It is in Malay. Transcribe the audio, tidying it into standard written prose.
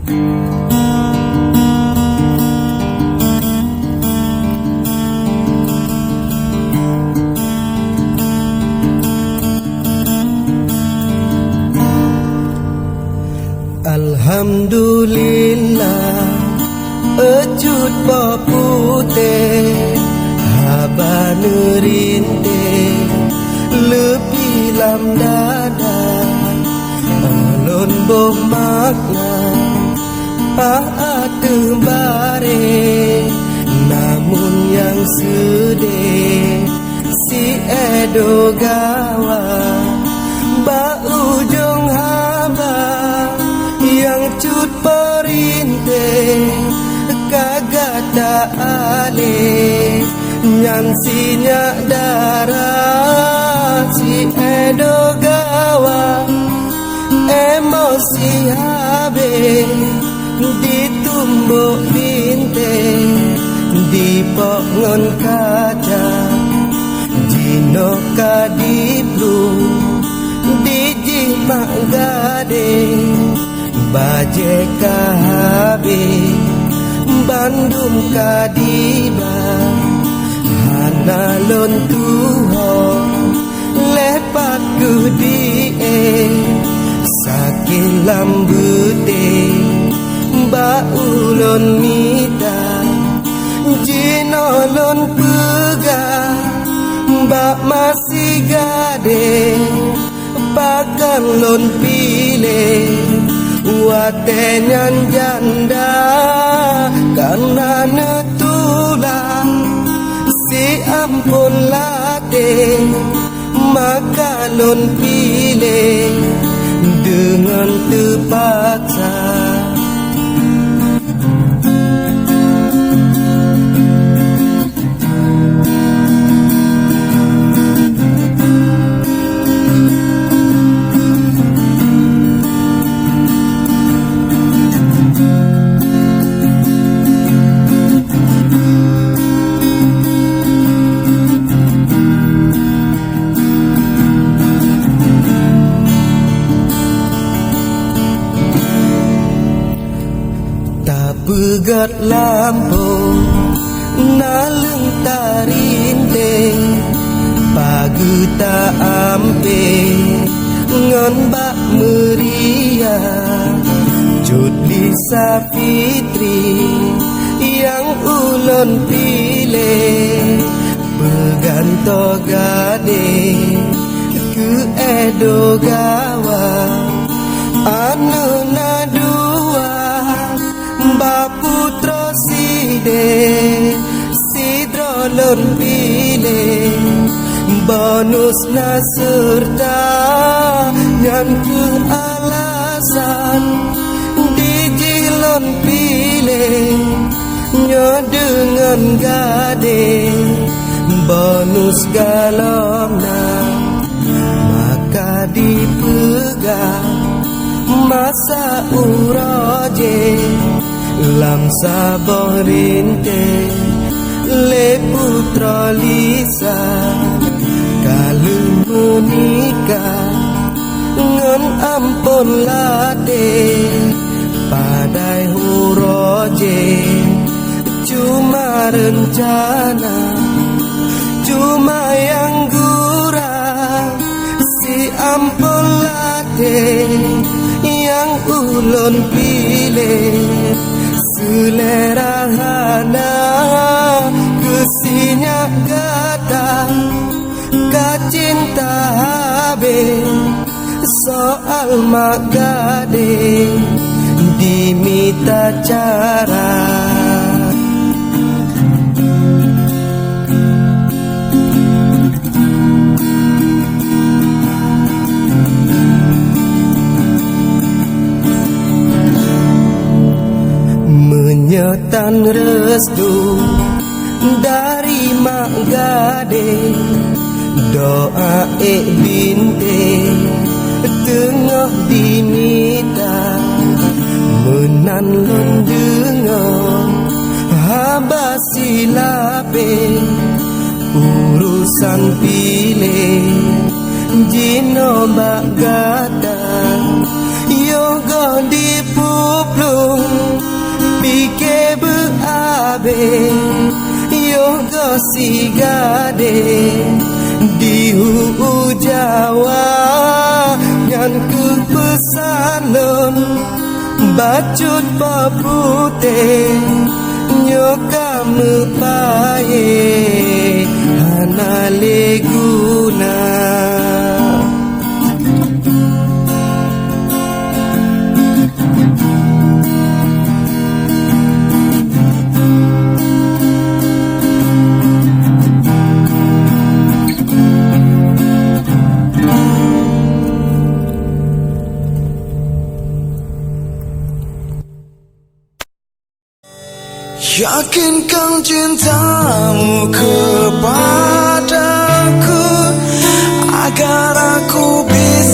Alhamdulillah ejut popute haba nerinte lebih lam dada alon boh makna paat bare namun yang sedih si edo gawa ba ujung haba yang cut perintah kagak tak alih nyansinya darah si edo gawa emosi habis ditumbuk bintang di pongon kaca jino kadiplu di jimak gading baje kahabe Bandung kadiba hana lon tuho lepat kudie sakit lambute baulon mita jino lon pegah bak masih gade bakal lon pilih watenyan janda karena netulang si ampun late maka lon pilih dengan terpaksa. Pegat lampu naleng tarinte pagi tak ampe ngon bak meria cut Lisa Fitri yang ulon pilih peganto gade ke edo gawa anu nadua Baputra side sidro lon pilih bonus na serta yang ke alasan dijilon pilih nyo dengan gade bonus galona maka dipegang masa uraje lam saboh rinte le putra Lisa kalau menikah ngon ampun late padai uraje cuma rencana cuma yang gurau si ampun late yang ulun pilih selera hana kesinya kata kacinta habis soal magade dimita cara menyetan restu dari mak gade doa binte tengah dimita menan lon dengar haba silape urusan pilih jino bak gata yoga dipuplung babe yoga si gade dihu Jawa ngan ke pesanon bacut papute nyoka mepaye hana leguna Yakinkan cintamu kepadaku agar aku bisa